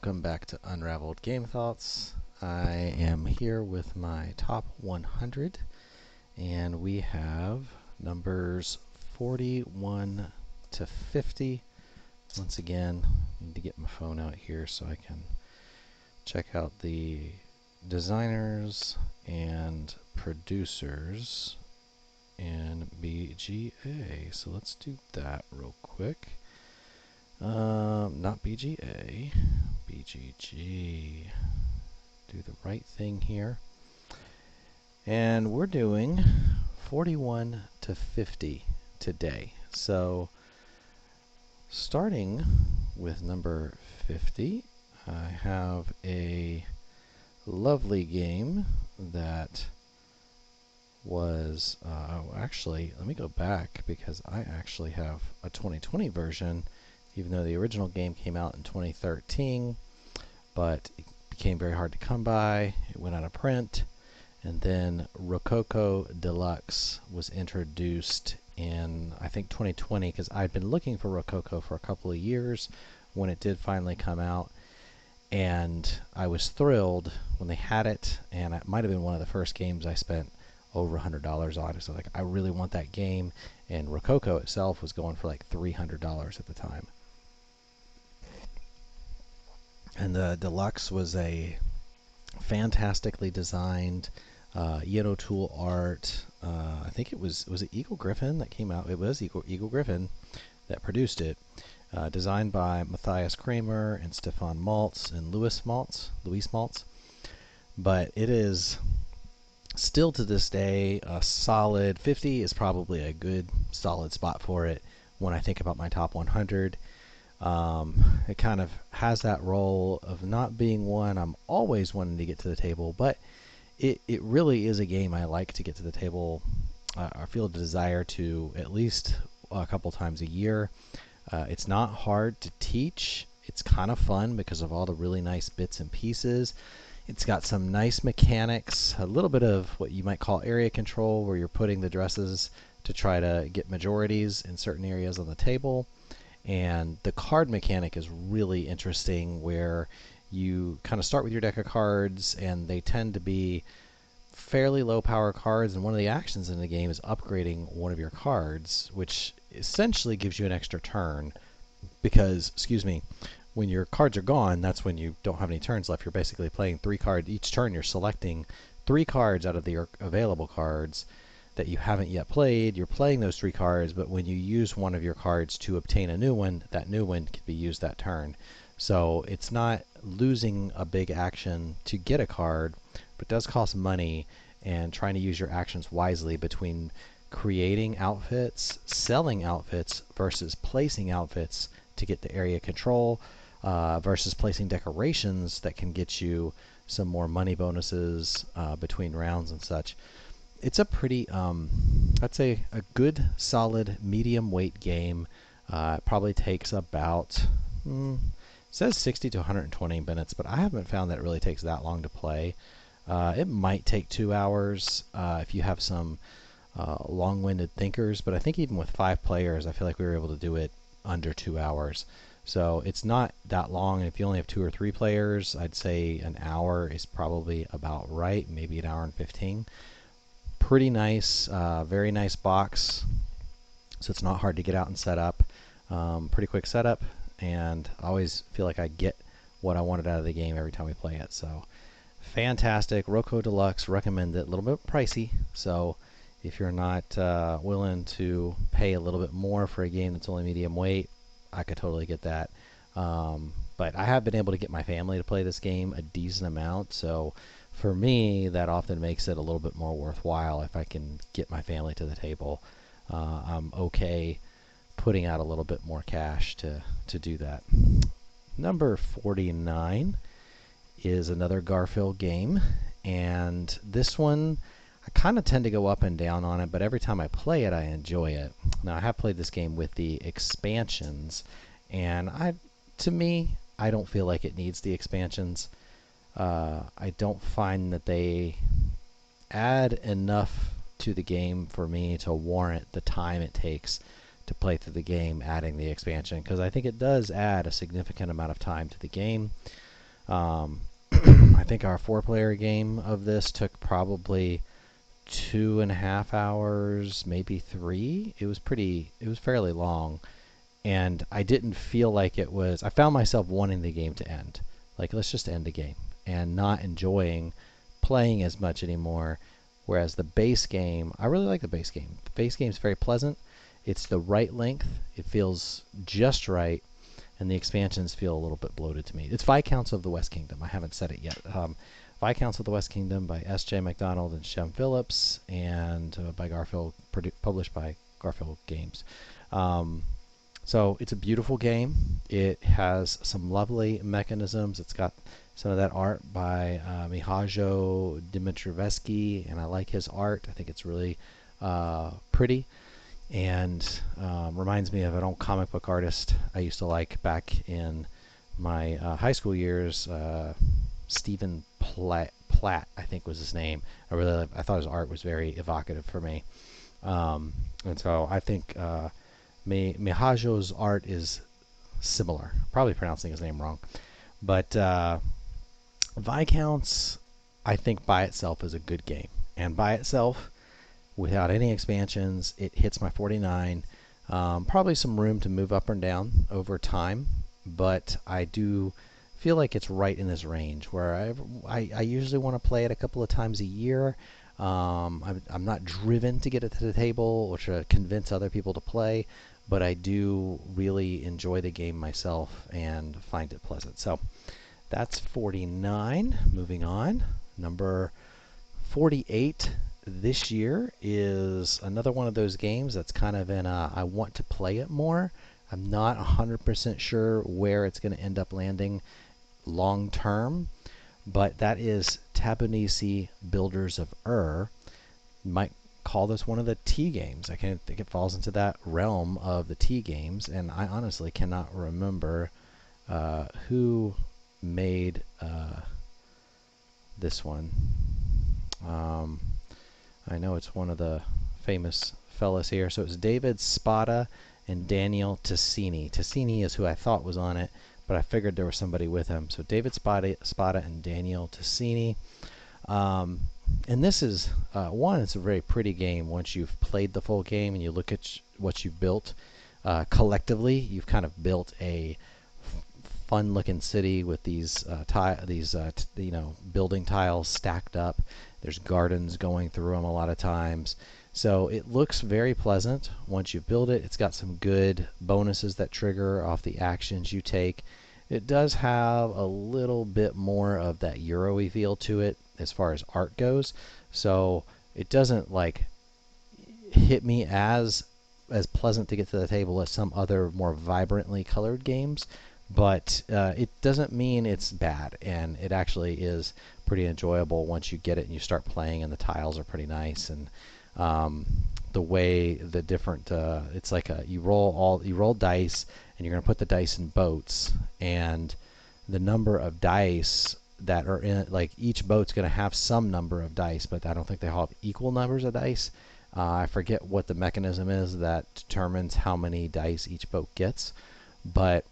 Welcome back to Unraveled Game Thoughts. I am here with my top 100, and we have numbers 41 to 50. Once again, I need to get my phone out here so I can check out the designers and producers in BGA. So let's do that real quick. Not BGA, BGG. Do the right thing here. And we're doing 41 to 50 today. So starting with number 50, I have a lovely game that was, actually, let me go back because I actually have a 2020 version, even though the original game came out in 2013, but it became very hard to come by. It went out of print, and then Rococo Deluxe was introduced in, I think, 2020, because I'd been looking for Rococo for a couple of years when it did finally come out, and I was thrilled when they had it, and it might have been one of the first games I spent over $100 on. So like, I really want that game, and Rococo itself was going for like $300 at the time. And the Deluxe was a fantastically designed tool art. I think it was it Eagle Griffin that came out? It was Eagle Griffin that produced it. Designed by Matthias Kramer and Stefan Maltz and Luis Maltz. But it is still to this day a solid 50 is probably a good solid spot for it when I think about my top 100. It kind of has that role of not being one I'm always wanting to get to the table, but it really is a game I like to get to the table. I feel a desire to at least a couple times a year. It's not hard to teach. It's kind of fun because of all the really nice bits and pieces. It's got some nice mechanics, a little bit of what you might call area control, where you're putting the dresses to try to get majorities in certain areas on the table. And the card mechanic is really interesting, where you kind of start with your deck of cards, and they tend to be fairly low power cards, and one of the actions in the game is upgrading one of your cards, which essentially gives you an extra turn, because, when your cards are gone, that's when you don't have any turns left. You're basically playing 3 cards. Each turn you're selecting 3 cards out of the available cards that you haven't yet played. You're playing those 3 cards, but when you use one of your cards to obtain a new one, that new one can be used that turn. So it's not losing a big action to get a card, but it does cost money, and trying to use your actions wisely between creating outfits, selling outfits, versus placing outfits to get the area control, versus placing decorations that can get you some more money bonuses between rounds and such. It's a pretty, I'd say, a good, solid, medium weight game. It probably takes about, it says 60 to 120 minutes, but I haven't found that it really takes that long to play. It might take 2 hours if you have some long-winded thinkers, but I think even with 5 players, I feel like we were able to do it under 2 hours. So it's not that long. If you only have 2 or 3 players, I'd say an hour is probably about right, maybe an hour and 15. Pretty nice, very nice box, so it's not hard to get out and set up. Pretty quick setup, and I always feel like I get what I wanted out of the game every time we play it. So fantastic. Rococo Deluxe, recommend it. A little bit pricey, so if you're not willing to pay a little bit more for a game that's only medium weight, I could totally get that. But I have been able to get my family to play this game a decent amount, so for me, that often makes it a little bit more worthwhile if I can get my family to the table. I'm okay putting out a little bit more cash to do that. Number 49 is another Garfield game, and this one, I kind of tend to go up and down on it, but every time I play it, I enjoy it. Now, I have played this game with the expansions, and to me, I don't feel like it needs the expansions. I don't find that they add enough to the game for me to warrant the time it takes to play through the game, adding the expansion, because I think it does add a significant amount of time to the game. Um, I think our 4-player game of this took probably 2.5 hours, maybe 3. It was fairly long, and I didn't feel like it was. I found myself wanting the game to end. Like, let's just end the game, and not enjoying playing as much anymore. Whereas the base game, I really like the base game. The base game is very pleasant. It's the right length. It feels just right, and the expansions feel a little bit bloated to me. It's Viscounts of the West Kingdom. I haven't said it yet. Viscounts of the West Kingdom by S.J. McDonald and Shem Phillips, and by Garfield, published by Garfield Games. So it's a beautiful game. It has some lovely mechanisms. It's got some of that art by Mihajo Dimitrievsky, and I like his art. I think it's really pretty, and reminds me of an old comic book artist I used to like back in my high school years. Stephen Platt, I think was his name. I thought his art was very evocative for me, and so I think Mihajo's art is similar. Probably pronouncing his name wrong, but Viscounts, I think by itself is a good game, and by itself, without any expansions, it hits my 49. Probably some room to move up and down over time, but I do feel like it's right in this range where I usually want to play it a couple of times a year. I'm not driven to get it to the table or to convince other people to play, but I do really enjoy the game myself and find it pleasant. So that's 49. Moving on. Number 48 this year is another one of those games that's kind of in a, I want to play it more. I'm not 100% sure where it's going to end up landing long term, but that is Tabonisi Builders of Ur. You might call this one of the T games. I can't think it falls into that realm of the T games, and I honestly cannot remember who made this one. I know it's one of the famous fellas here. So it's David Spada and Daniel Tassini. Tassini is who I thought was on it, but I figured there was somebody with him. So David Spada and Daniel Tassini. And this is, one, it's a very pretty game once you've played the full game and you look at what you've built. Collectively, you've kind of built a fun-looking city with these building tiles stacked up. There's gardens going through them a lot of times. So it looks very pleasant once you build it. It's got some good bonuses that trigger off the actions you take. It does have a little bit more of that Euro-y feel to it as far as art goes. So it doesn't like hit me as pleasant to get to the table as some other more vibrantly colored games. But it doesn't mean it's bad, and it actually is pretty enjoyable once you get it and you start playing, and the tiles are pretty nice, and the way the different it's like you roll dice, and you're going to put the dice in boats, and the number of dice that are in, like, each boat's going to have some number of dice, but I don't think they all have equal numbers of dice. I forget what the mechanism is that determines how many dice each boat gets, but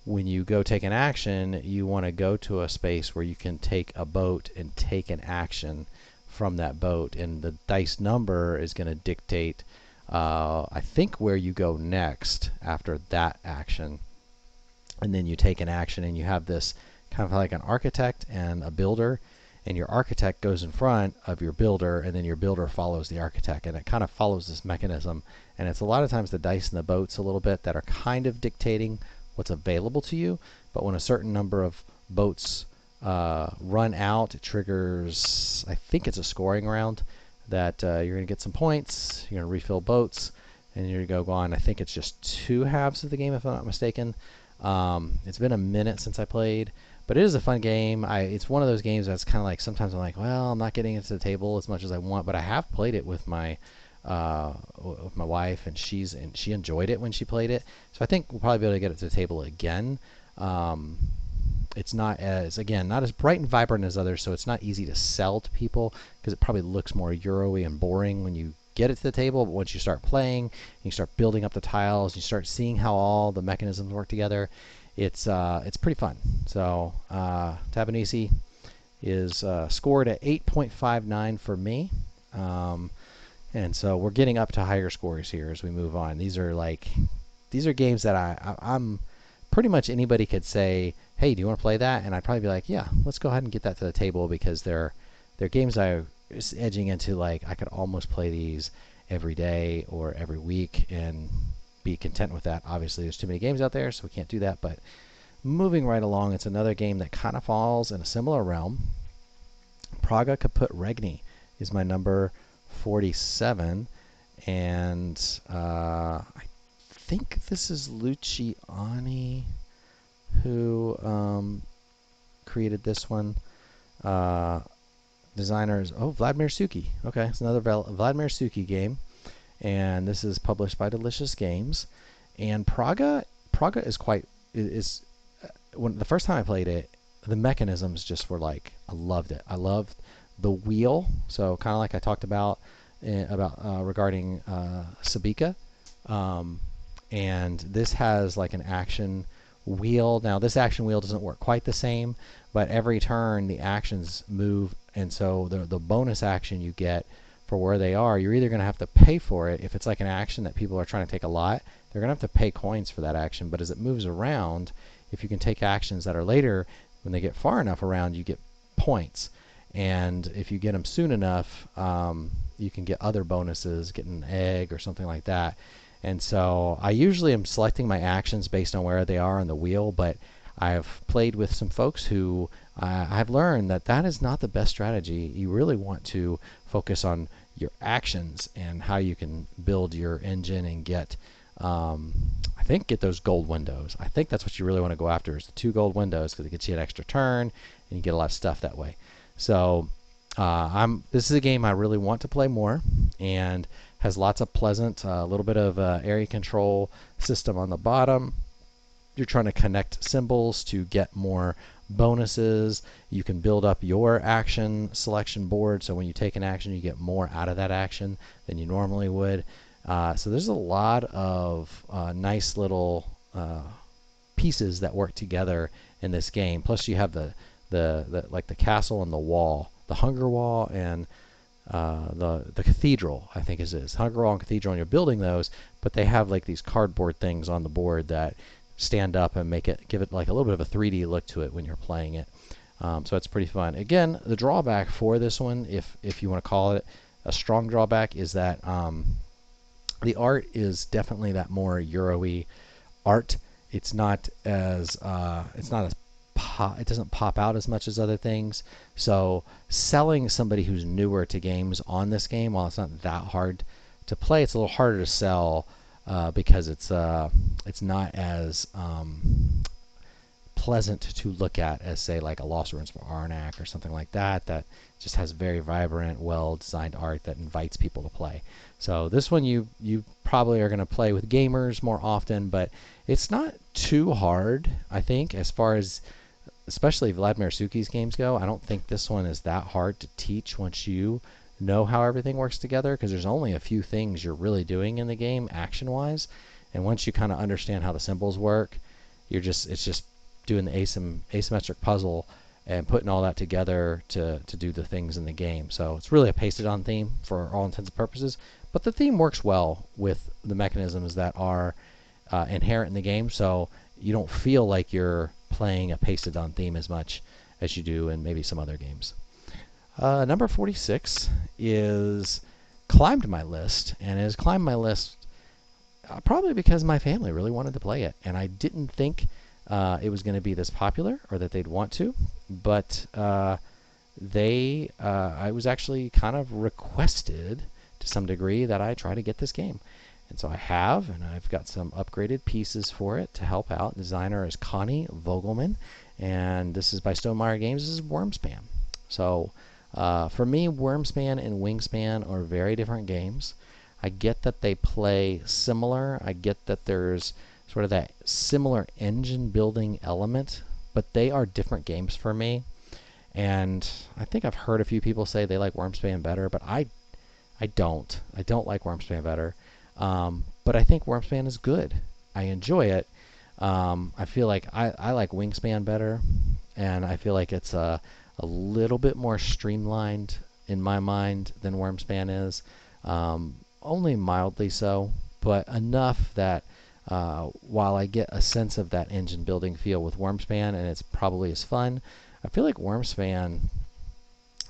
when you go take an action, you want to go to a space where you can take a boat and take an action from that boat, and the dice number is going to dictate, I think, where you go next after that action. And then you take an action, and you have this kind of like an architect and a builder, and your architect goes in front of your builder, and then your builder follows the architect, and it kind of follows this mechanism. And it's a lot of times the dice and the boats a little bit that are kind of dictating what's available to you, but when a certain number of boats run out, it triggers, I think it's a scoring round, that you're going to get some points, you're going to refill boats, and you're going to go on. I think it's just 2 halves of the game, if I'm not mistaken. It's been a minute since I played, but it is a fun game. It's one of those games that's kind of like, sometimes I'm like, well, I'm not getting into the table as much as I want, but I have played it with my wife, and she enjoyed it when she played it. So I think we'll probably be able to get it to the table again. It's not as bright and vibrant as others, so it's not easy to sell to people because it probably looks more Euro-y and boring when you get it to the table. But once you start playing, you start building up the tiles, you start seeing how all the mechanisms work together, it's pretty fun. So Tabanisi is scored at 8.59 for me. And so we're getting up to higher scores here as we move on. These are games that I'm pretty much anybody could say, hey, do you want to play that? And I'd probably be like, yeah, let's go ahead and get that to the table, because they're games I was edging into, like I could almost play these every day or every week and be content with that. Obviously, there's too many games out there, so we can't do that. But moving right along, it's another game that kind of falls in a similar realm. Praga Kaput Regni is my number 47, and I think this is Luciani who created this one. Designers, Vladimir Suki. Okay, it's another Vladimir Suki game, and this is published by Delicious Games. And Praga is when the first time I played it, the mechanisms just were like, I loved it. I loved the wheel. So kind of like I talked about regarding Sabika. And this has like an action wheel. Now this action wheel doesn't work quite the same, but every turn the actions move, and so the bonus action you get for where they are, you're either going to have to pay for it. If it's like an action that people are trying to take a lot, they're going to have to pay coins for that action. But as it moves around, if you can take actions that are later, when they get far enough around, you get points. And if you get them soon enough, you can get other bonuses, get an egg or something like that. And so I usually am selecting my actions based on where they are on the wheel, but I've played with some folks who I've learned that is not the best strategy. You really want to focus on your actions and how you can build your engine and get those gold windows. I think that's what you really want to go after, is the 2 gold windows, because it gets you an extra turn and you get a lot of stuff that way. So this is a game I really want to play more, and has lots of pleasant, a little bit of area control system on the bottom. You're trying to connect symbols to get more bonuses. You can build up your action selection board, so when you take an action, you get more out of that action than you normally would. So there's a lot of nice little pieces that work together in this game. Plus, you have the like the castle and the wall, the hunger wall, and the cathedral, I think is hunger wall and cathedral, and you're building those, but they have like these cardboard things on the board that stand up and give it like a little bit of a 3D look to it when you're playing it. So it's pretty fun. Again, the drawback for this one, if you want to call it a strong drawback, is that the art is definitely that more Euro-y art. It's not as it doesn't pop out as much as other things. So selling somebody who's newer to games on this game, while it's not that hard to play, it's a little harder to sell because it's not as pleasant to look at as, say, like a Lost Ruins for Arnak or something like that, that just has very vibrant, well-designed art that invites people to play. So this one you probably are going to play with gamers more often, but it's not too hard, I think, as far as especially Vladimir Suki's games go. I don't think this one is that hard to teach once you know how everything works together, because there's only a few things you're really doing in the game action-wise, and once you kind of understand how the symbols work, it's just doing the asymmetric puzzle and putting all that together to do the things in the game. So it's really a pasted-on theme for all intents and purposes, but the theme works well with the mechanisms that are inherent in the game, so you don't feel like you're playing a pasted-on theme as much as you do in maybe some other games. Number 46 is climbed my list, and it has climbed my list probably because my family really wanted to play it, and I didn't think it was going to be this popular or that they'd want to, but I was actually kind of requested to some degree that I try to get this game. And so I have, and I've got some upgraded pieces for it to help out. The designer is Connie Vogelman, and this is by Stonemaier Games. This is Wormspan. So for me, Wormspan and Wingspan are very different games. I get that they play similar. I get that there's sort of that similar engine building element, but they are different games for me. And I think I've heard a few people say they like Wormspan better, but I don't. I don't like Wormspan better. But I think Wormspan is good. I enjoy it. I feel like I like Wingspan better, and I feel like it's a little bit more streamlined in my mind than Wormspan is. Only mildly so, but enough that while I get a sense of that engine building feel with Wormspan, and it's probably as fun, I feel like Wormspan,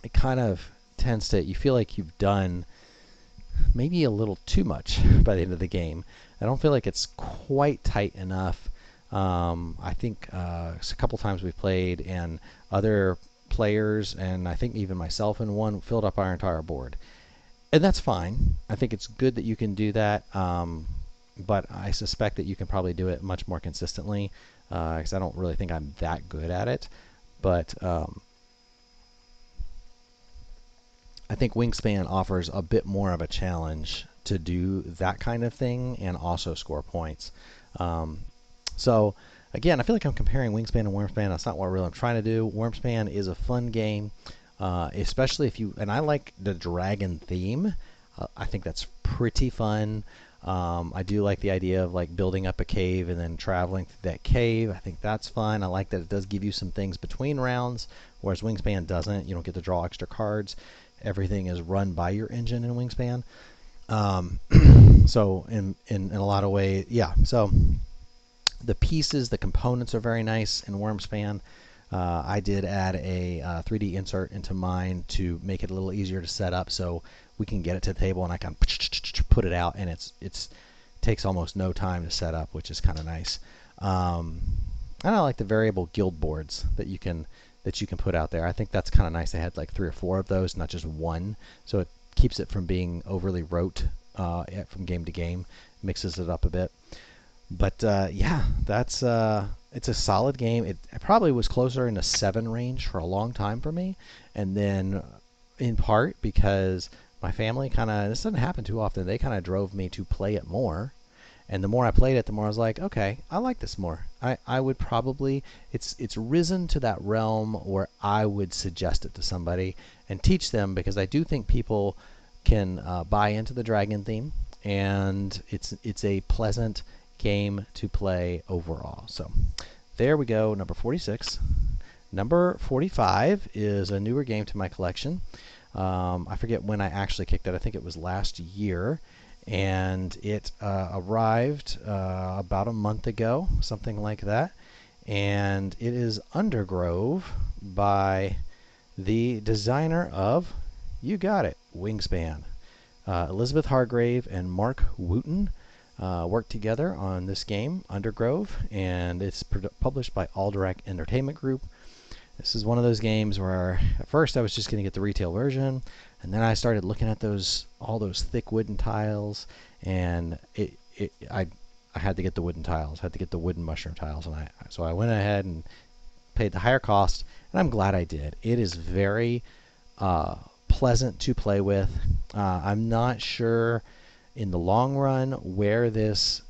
it kind of tends to, you feel like you've done maybe a little too much by the end of the game. I don't feel like it's quite tight enough. I think a couple times we've played, and other players, and I think even myself in one, filled up our entire board. And that's fine. I think it's good that you can do that, but I suspect that you can probably do it much more consistently, because I don't really think I'm that good at it. But I think Wingspan offers a bit more of a challenge to do that kind of thing and also score points. So again, I feel like I'm comparing Wingspan and Wormspan. That's not what really I'm trying to do. Wormspan is a fun game, especially if you, and I like the dragon theme. I think that's pretty fun. I do like the idea of like building up a cave and then traveling through that cave. I think that's fun. I like that it does give you some things between rounds, whereas Wingspan doesn't. You don't get to draw extra cards. Everything is run by your engine in Wingspan. So in a lot of ways, yeah. So the pieces, the components are very nice in Wormspan. I did add a 3D insert into mine to make it a little easier to set up, so we can get it to the table and I can put it out, and it's takes almost no time to set up, which is kind of nice. And I like the variable guild boards that you can put out there. I think that's kind of nice. I had like 3 or 4 of those, not just one, so it keeps it from being overly rote from game to game, mixes it up a bit. But yeah, that's it's a solid game. It probably was closer in the 7 range for a long time for me, and then in part because my family kind of, this doesn't happen too often, they kind of drove me to play it more. And the more I played it, the more I was like, okay, I like this more. I would probably, it's risen to that realm where I would suggest it to somebody and teach them, because I do think people can buy into the dragon theme, and it's a pleasant game to play overall. So there we go, number 46. Number 45 is a newer game to my collection. I forget when I actually kicked it. I think it was last year. And it arrived about a month ago, something like that. And it is Undergrove by the designer of, you got it, Wingspan. Elizabeth Hargrave and Mark Wooten worked together on this game, Undergrove, and it's published by Alderac Entertainment Group. This is one of those games where at first I was just going to get the retail version, and then I started looking at all those thick wooden tiles, and I had to get the wooden tiles, had to get the wooden mushroom tiles, and so I went ahead and paid the higher cost, and I'm glad I did. It is very pleasant to play with. I'm not sure in the long run where this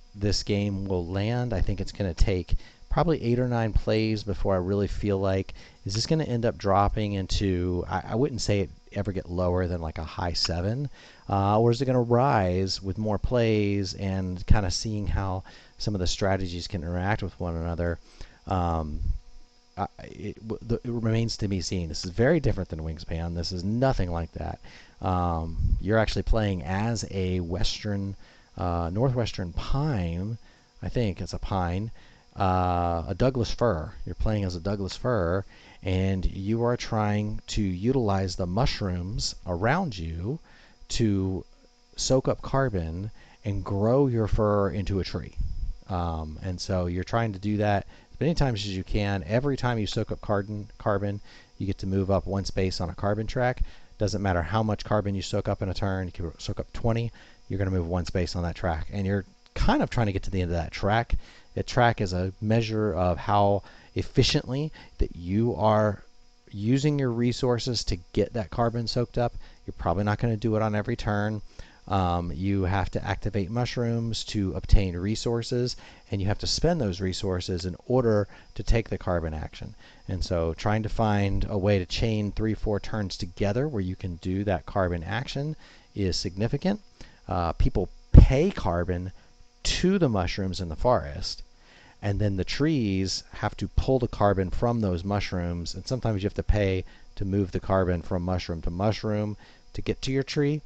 game will land. I think it's going to take probably 8 or 9 plays before I really feel like, is this going to end up dropping into, I wouldn't say it ever get lower than like a high 7, or is it going to rise with more plays and kind of seeing how some of the strategies can interact with one another. It remains to be seen. This is very different than Wingspan. This is nothing like that. You're actually playing as a northwestern pine. I think it's a pine. A Douglas fir. You're playing as a Douglas fir, and you are trying to utilize the mushrooms around you to soak up carbon and grow your fir into a tree. And so you're trying to do that as many times as you can. Every time you soak up carbon, you get to move up 1 space on a carbon track. Doesn't matter how much carbon you soak up in a turn. You can soak up 20. You're going to move 1 space on that track, and you're kind of trying to get to the end of that track. A track is a measure of how efficiently that you are using your resources to get that carbon soaked up. You're probably not going to do it on every turn. You have to activate mushrooms to obtain resources, and you have to spend those resources in order to take the carbon action. And so trying to find a way to chain 3-4 turns together where you can do that carbon action is significant. People pay carbon to the mushrooms in the forest, and then the trees have to pull the carbon from those mushrooms, and sometimes you have to pay to move the carbon from mushroom to mushroom to get to your tree,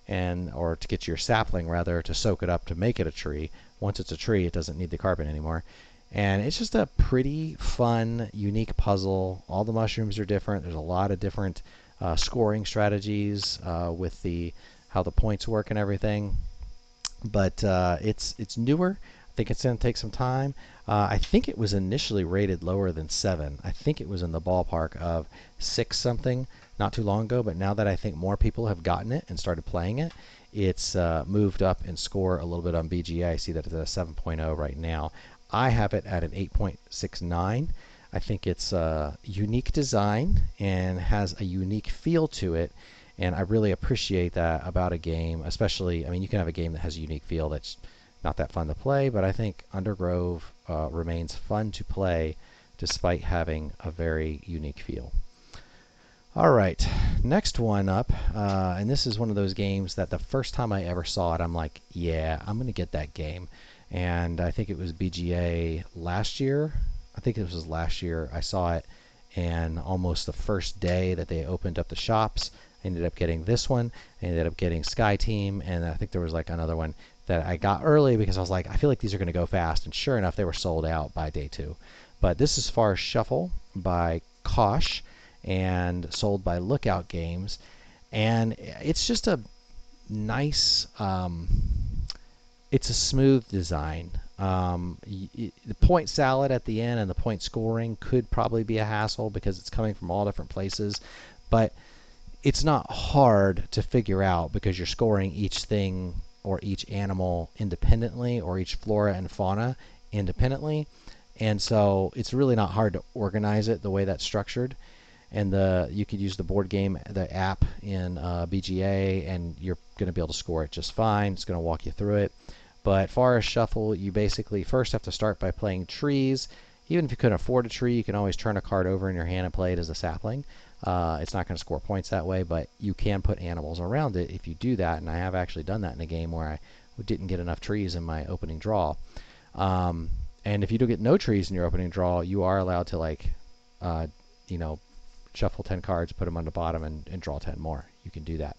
or to get to your sapling rather, to soak it up to make it a tree. Once it's a tree, it doesn't need the carbon anymore. And it's just a pretty fun, unique puzzle. All the mushrooms are different. There's a lot of different scoring strategies with how the points work and everything. But it's newer. I think it's going to take some time. I think it was initially rated lower than 7. I think it was in the ballpark of 6 something not too long ago. But now that I think more people have gotten it and started playing it, it's moved up in score a little bit on BGA. I see that it's at a 7.0 right now. I have it at an 8.69. I think it's a unique design and has a unique feel to it. And I really appreciate that about a game, especially, I mean, you can have a game that has a unique feel that's not that fun to play, but I think Undergrove remains fun to play despite having a very unique feel. All right, next one up, and this is one of those games that the first time I ever saw it, I'm like, yeah, I'm going to get that game. And I think it was BGA last year. I think it was last year I saw it, and almost the first day that they opened up the shops, I ended up getting this one. I ended up getting Sky Team, and I think there was like another one that I got early because I was like, I feel like these are going to go fast. And sure enough, they were sold out by day 2. But this is Far Shuffle by Kosh and sold by Lookout Games. And it's just a nice, it's a smooth design. The point salad at the end and the point scoring could probably be a hassle because it's coming from all different places. But it's not hard to figure out because you're scoring each thing or each animal independently or each flora and fauna independently. And so it's really not hard to organize it the way that's structured. And you could use the board game, the app in BGA, and you're going to be able to score it just fine. It's going to walk you through it. But Forest Shuffle, you basically first have to start by playing trees. Even if you couldn't afford a tree, you can always turn a card over in your hand and play it as a sapling. It's not going to score points that way, but you can put animals around it if you do that. And I have actually done that in a game where I didn't get enough trees in my opening draw. And if you do get no trees in your opening draw, you are allowed to shuffle 10 cards, put them on the bottom, and draw 10 more. You can do that.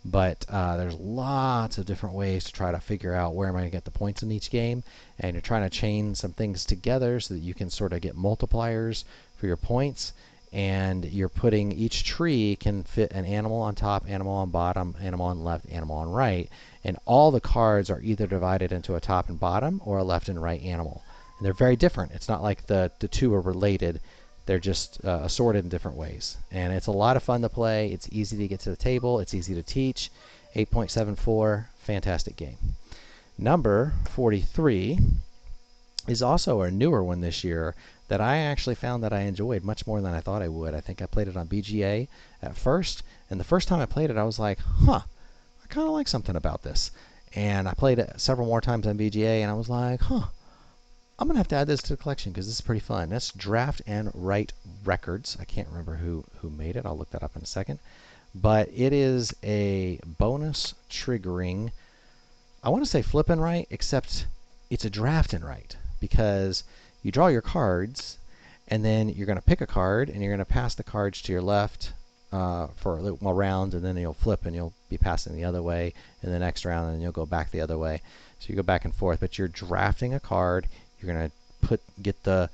But there's lots of different ways to try to figure out where am I going to get the points in each game. And you're trying to chain some things together so that you can sort of get multipliers for your points. And you're putting each tree can fit an animal on top, animal on bottom, animal on left, animal on right. And all the cards are either divided into a top and bottom or a left and right animal. And they're very different. It's not like the two are related. They're just assorted in different ways. And it's a lot of fun to play. It's easy to get to the table. It's easy to teach. 8.74, fantastic game. Number 43 is also a newer one this year that I actually found that I enjoyed much more than I thought I would. I think I played it on BGA at first. And the first time I played it, I was like, I kind of like something about this. And I played it several more times on BGA, and I was like, I'm going to have to add this to the collection because this is pretty fun. That's Draft and Write Records. I can't remember who made it. I'll look that up in a second. But it is a bonus triggering, I want to say flip and write, except it's a draft and write because you draw your cards and then you're going to pick a card and you're going to pass the cards to your left for a little round, and then you'll flip and you'll be passing the other way in the next round, and then you'll go back the other way. So you go back and forth, but you're drafting a card. You're going to get the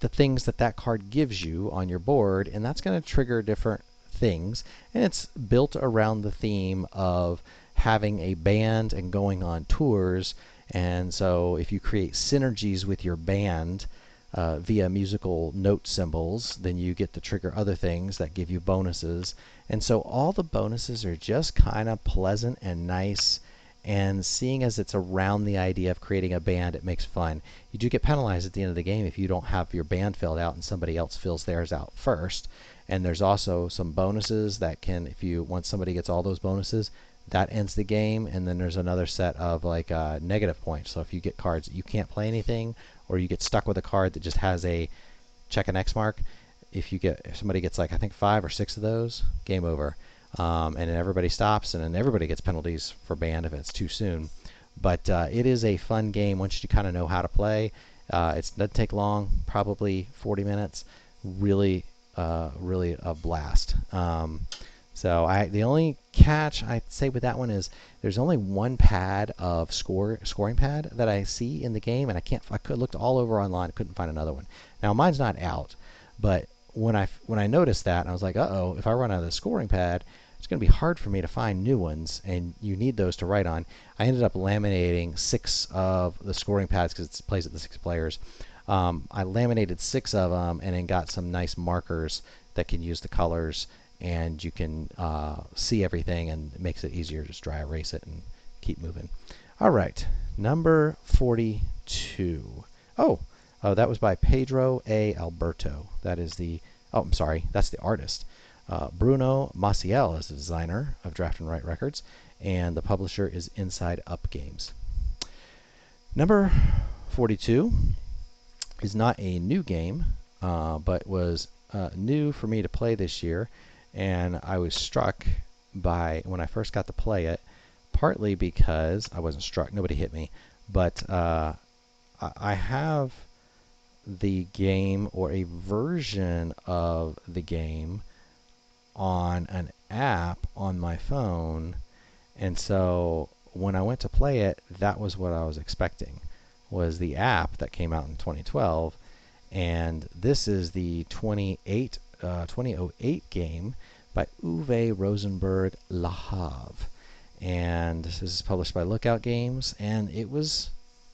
things that card gives you on your board, and that's going to trigger different things. And it's built around the theme of having a band and going on tours. And so if you create synergies with your band via musical note symbols, then you get to trigger other things that give you bonuses. And so all the bonuses are just kind of pleasant and nice. And seeing as it's around the idea of creating a band, it makes fun. You do get penalized at the end of the game if you don't have your band filled out and somebody else fills theirs out first. And there's also some bonuses that can, once somebody gets all those bonuses, that ends the game. And then there's another set of negative points. So if you get cards that you can't play anything, or you get stuck with a card that just has a check an X mark, if somebody gets I think 5 or 6 of those, game over. And then everybody stops, and then everybody gets penalties for band if it's too soon. But it is a fun game once you kind of know how to play. It doesn't take long, probably 40 minutes. Really, really a blast. The only catch I'd say with that one is there's only one pad of scoring pad that I see in the game, and I could looked all over online, couldn't find another one. Now mine's not out, but when I noticed that, I was like, uh-oh, if I run out of the scoring pad, it's going to be hard for me to find new ones, and you need those to write on. I ended up laminating 6 of the scoring pads because it plays at the 6 players. I laminated 6 of them and then got some nice markers that can use the colors, and you can see everything, and it makes it easier to just dry erase it and keep moving. All right, number 42. That was by Pedro A. Alberto. That is the, I'm sorry, that's the artist. Bruno Maciel is the designer of Draft and Write Records, and the publisher is Inside Up Games. Number 42 is not a new game, but was new for me to play this year, and I was struck by when I first got to play it, partly because I wasn't struck, nobody hit me, but I have the game or a version of the game on an app on my phone, and so when I went to play it, that was what I was expecting, was the app that came out in 2012, and this is the 2008 game by Uwe Rosenberg Le Havre, and this is published by Lookout Games, and it was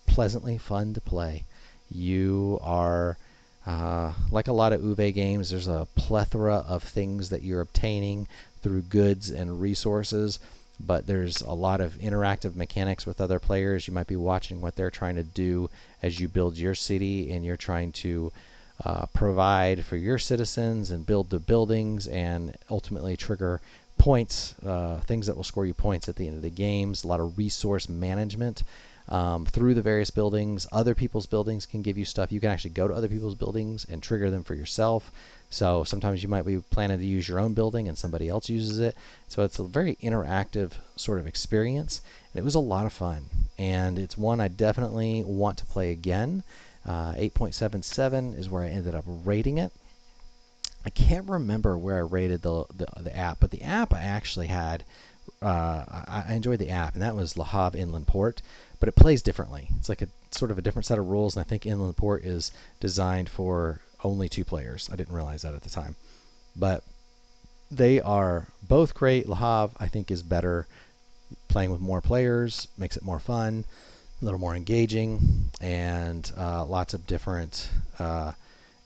pleasantly fun to play. You are like a lot of Uwe games, there's a plethora of things that you're obtaining through goods and resources, but there's a lot of interactive mechanics with other players. You might be watching what they're trying to do as you build your city, and you're trying to provide for your citizens and build the buildings and ultimately trigger points, things that will score you points at the end of the games. A lot of resource management through the various buildings. Other people's buildings can give you stuff. You can actually go to other people's buildings and trigger them for yourself. So sometimes you might be planning to use your own building and somebody else uses it. So it's a very interactive sort of experience. And it was a lot of fun. And it's one I definitely want to play again. 8.77 is where I ended up rating it. I can't remember where I rated the app, but the app I actually had, I enjoyed the app, and that was Le Havre Inland Port, but it plays differently. It's like a sort of a different set of rules, and I think Inland Port is designed for only 2 players. I didn't realize that at the time. But they are both great. Le Havre, I think, is better. Playing with more players makes it more fun, a little more engaging, and lots of different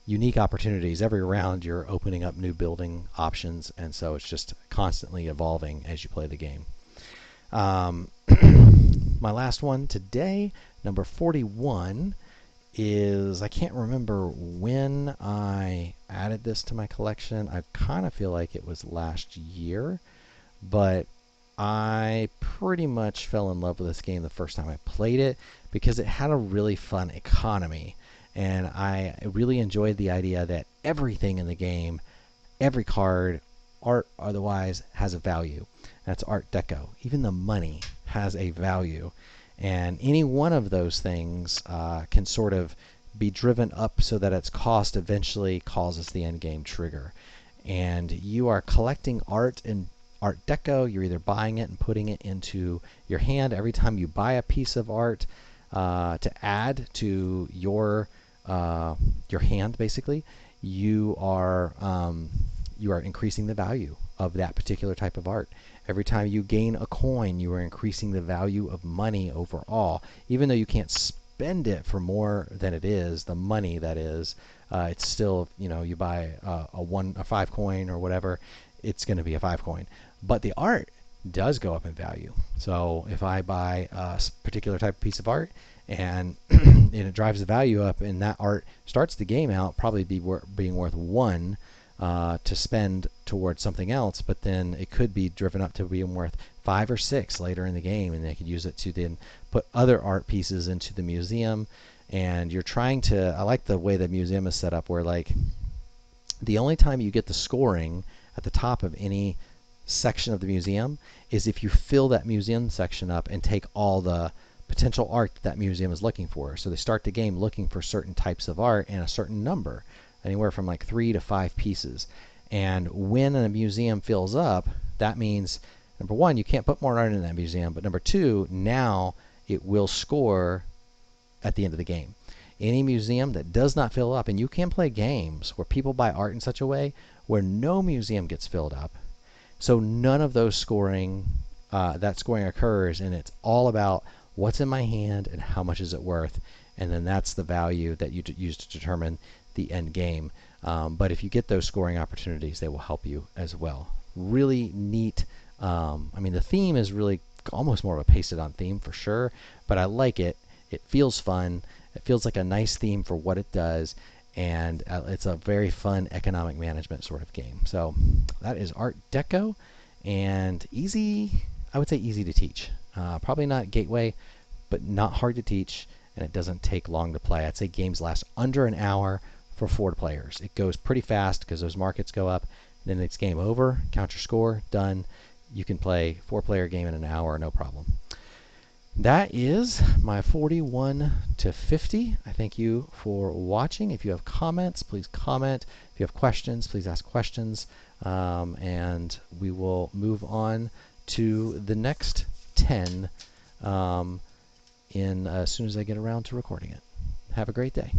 unique opportunities. Every round you're opening up new building options, and so it's just constantly evolving as you play the game. My last one today, number 41, is, I can't remember when I added this to my collection. I kind of feel like it was last year, but I pretty much fell in love with this game the first time I played it because it had a really fun economy. And I really enjoyed the idea that everything in the game, every card, art otherwise, has a value. That's Art Deco. Even the money has a value. And any one of those things can sort of be driven up so that its cost eventually causes the end game trigger. And you are collecting art in Art Deco. You're either buying it and putting it into your hand. Every time you buy a piece of art to add to your hand, basically, you are increasing the value of that particular type of art. Every time you gain a coin, you are increasing the value of money overall. Even though you can't spend it for more than it is, the money that is, it's still, you buy a 5 coin or whatever, it's going to be a 5 coin. But the art does go up in value. So if I buy a particular type of piece of art and it drives the value up, and that art starts the game out probably being worth 1 to spend towards something else, but then it could be driven up to being worth 5 or 6 later in the game, and they could use it to then put other art pieces into the museum. And you're trying to, I like the way the museum is set up, where like the only time you get the scoring at the top of any section of the museum is if you fill that museum section up and take all the potential art that museum is looking for. So they start the game looking for certain types of art and a certain number, anywhere from like 3 to 5 pieces. And when a museum fills up, that means, number one, you can't put more art in that museum, but number two, now it will score at the end of the game. Any museum that does not fill up, and you can play games where people buy art in such a way where no museum gets filled up, so none of those that scoring occurs, and it's all about what's in my hand and how much is it worth, and then that's the value that you use to determine the end game. But if you get those scoring opportunities, they will help you as well. Really neat. I mean, the theme is really almost more of a pasted-on theme for sure, but I like it. It feels fun. It feels like a nice theme for what it does, and it's a very fun economic management sort of game. So that is Art Deco, and easy, I would say easy to teach. Probably not gateway, but not hard to teach, and it doesn't take long to play. I'd say games last under an hour for 4 players. It goes pretty fast because those markets go up, then it's game over, count your score, done. You can play 4-player game in an hour, no problem. That is my 41 to 50. I thank you for watching. If you have comments, please comment. If you have questions, please ask questions. And we will move on to the next 10 as soon as I get around to recording it. Have a great day.